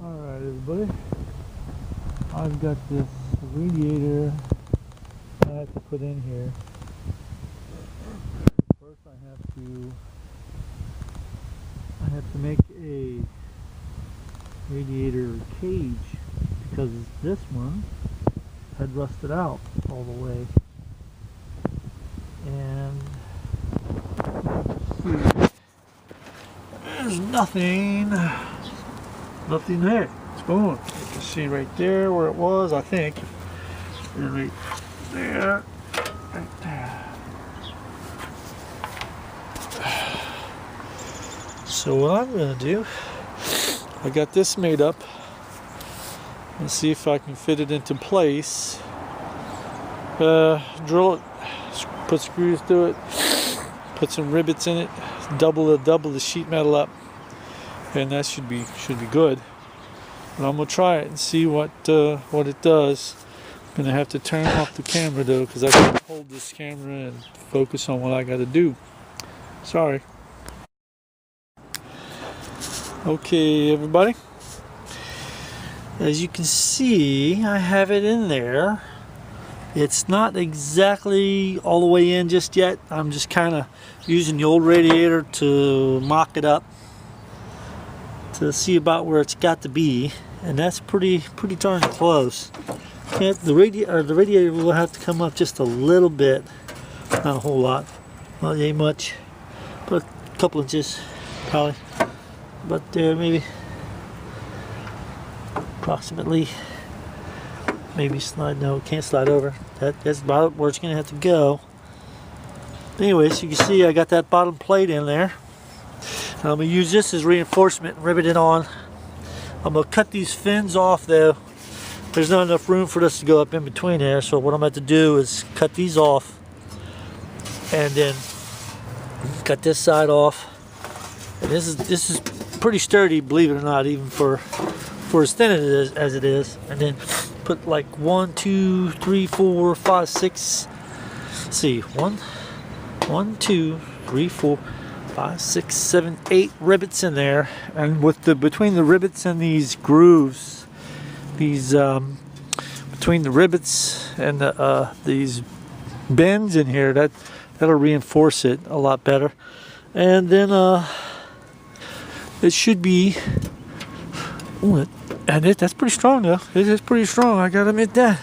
Alright everybody, I've got this radiator I have to put in here. First I have to make a radiator cage because this one had rusted out all the way. And let's see, there's nothing there. It's gone. You can see right there where it was, I think. Right there. Right there. So what I'm going to do, I got this made up. Let's see if I can fit it into place. Drill it, put screws through it, put some rivets in it, double the sheet metal up, and that should be good. But I'm gonna try it and see what it does. I'm gonna have to turn off the camera though, because I can't hold this camera and focus on what I got to do. Sorry. Okay, everybody. As you can see, I have it in there. It's not exactly all the way in just yet. I'm just kind of using the old radiator to mock it up to see about where it's got to be, and that's pretty darn close. Yeah, the radiator will have to come up just a little bit, not a whole lot, not ain't much, but a couple inches probably. But there, maybe approximately. Maybe slide. No, can't slide over. That's about where it's gonna have to go. Anyways, you can see I got that bottom plate in there. I'm gonna use this as reinforcement and rivet it on. I'm gonna cut these fins off though. There's not enough room for this to go up in between there, so what I'm going to do is cut these off and then cut this side off. And this is pretty sturdy, believe it or not, even for as thin as it is. And then put like 1, 2, 3, 4, 5, 6. Let's see, 1, 2, 3, 4, 5, 6, 7, 8 rivets in there. And with between the rivets and these grooves, between the rivets and these bends in here, that'll reinforce it a lot better. And then it should be. And that's pretty strong though. It is pretty strong. I gotta admit that.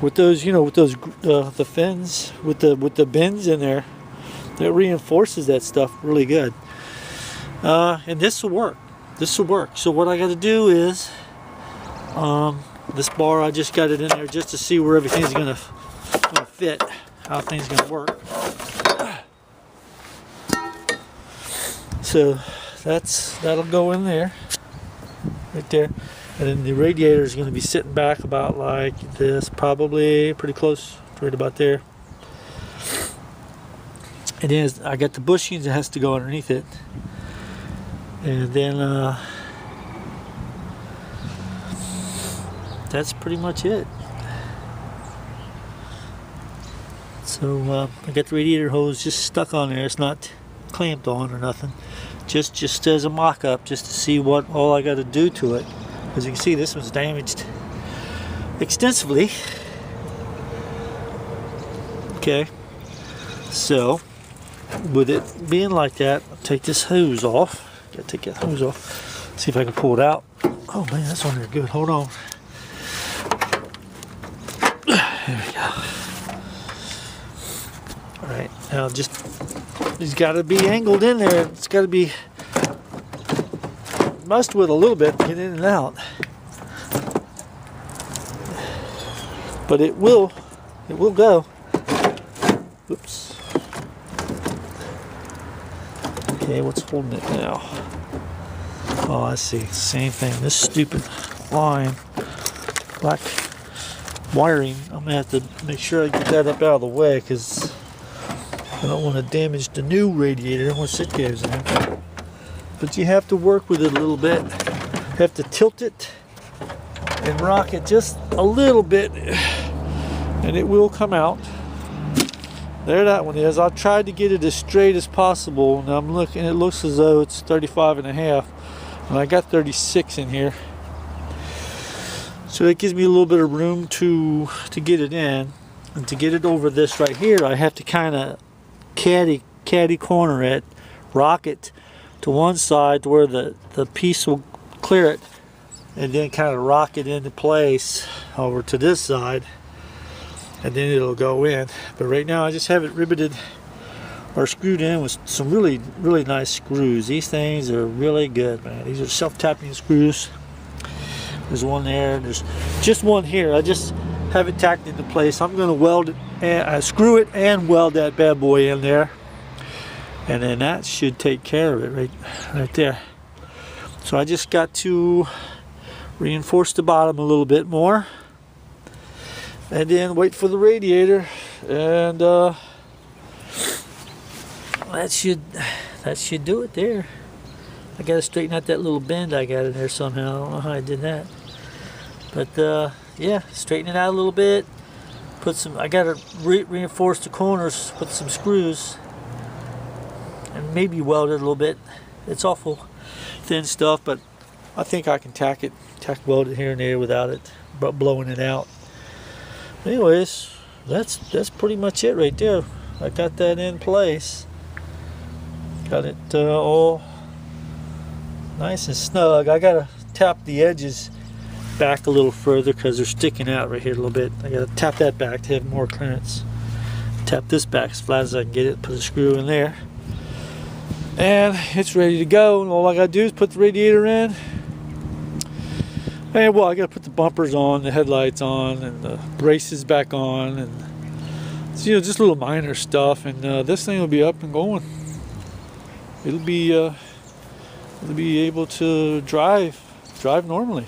With those, the fins with the bends in there, that reinforces that stuff really good. And this will work. This will work. So what I got to do is, this bar, I just got it in there just to see where everything's gonna fit, how things gonna work. So that'll go in there, right there, and then the radiator is gonna be sitting back about like this, probably pretty close, right about there. And then I got the bushings that has to go underneath it, and then that's pretty much it. So I got the radiator hose just stuck on there. It's not clamped on or nothing. Just as a mock-up, just to see what all I got to do to it. As you can see, this was damaged extensively. Okay. So with it being like that, I'll take this hose off. Gotta take that hose off. See if I can pull it out. Oh man, that's on there good. Hold on. There we go. Alright, now it's got to be angled in there. It's got to be messed with a little bit to get in and out. But it will go. Oops. Okay, what's holding it now? Oh, I see. Same thing. This stupid line, black wiring, I'm gonna have to make sure I get that up out of the way because I don't want to damage the new radiator once it goes in. But you have to work with it a little bit. You have to tilt it and rock it just a little bit and it will come out. There that one is. I tried to get it as straight as possible, and I'm looking, it looks as though it's 35 and a half, and I got 36 in here. So that gives me a little bit of room to get it in. And to get it over this right here, I have to kind of caddy corner it, rock it to one side to where the piece will clear it, and then kind of rock it into place over to this side, and then it'll go in. But right now I just have it riveted or screwed in with some really nice screws. These things are really good, man. These are self-tapping screws. There's one there, there's just one here. I just have it tacked into place. I'm going to weld it and screw it and weld that bad boy in there, and then that should take care of it right there. So I just got to reinforce the bottom a little bit more, and then wait for the radiator, and that should do it there. I got to straighten out that little bend I got in there somehow. I don't know how I did that, but yeah, straighten it out a little bit. Put some. I got to reinforce the corners with some screws, and maybe weld it a little bit. It's awful thin stuff, but I think I can tack weld it here and there without it blowing it out. Anyways, that's pretty much it right there. I got that in place. Got it all nice and snug. I gotta tap the edges back a little further because they're sticking out right here a little bit. I gotta tap that back to have more clearance. Tap this back as flat as I can get it. Put a screw in there, and it's ready to go. And all I gotta do is put the radiator in. And well, I gotta put the bumpers on, the headlights on, and the braces back on, and so, just little minor stuff. And this thing will be up and going. It'll be able to drive normally.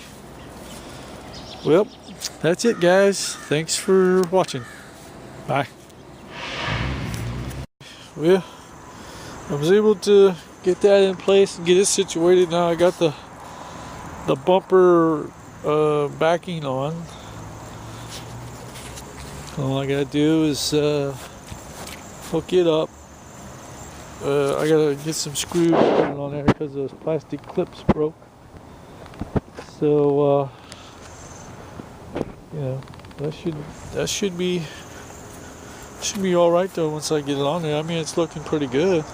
Well, that's it, guys. Thanks for watching. Bye. Well, I was able to get that in place and get it situated. Now I got the bumper backing on. All I gotta do is hook it up. I gotta get some screws on there because those plastic clips broke. So that should be all right though once I get it on there. I mean, it's looking pretty good.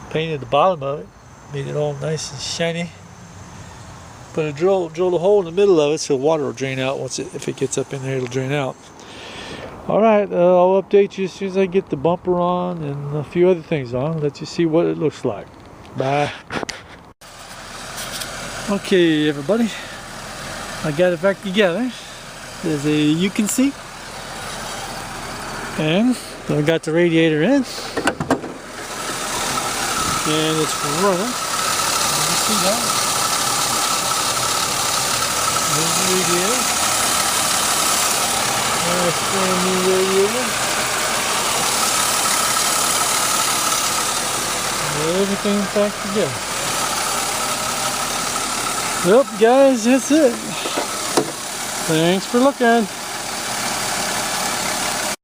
Painted the bottom of it, made it all nice and shiny. But I drilled a hole in the middle of it so water will drain out. If it gets up in there, it'll drain out. Alright, I'll update you as soon as I get the bumper on and a few other things on. Let you see what it looks like. Bye. Okay, everybody. I got it back together. As you can see. And I got the radiator in. And it's running. You see that? There's the radiator. Brand new radiator. Everything's back together. Well, guys, that's it. Thanks for looking.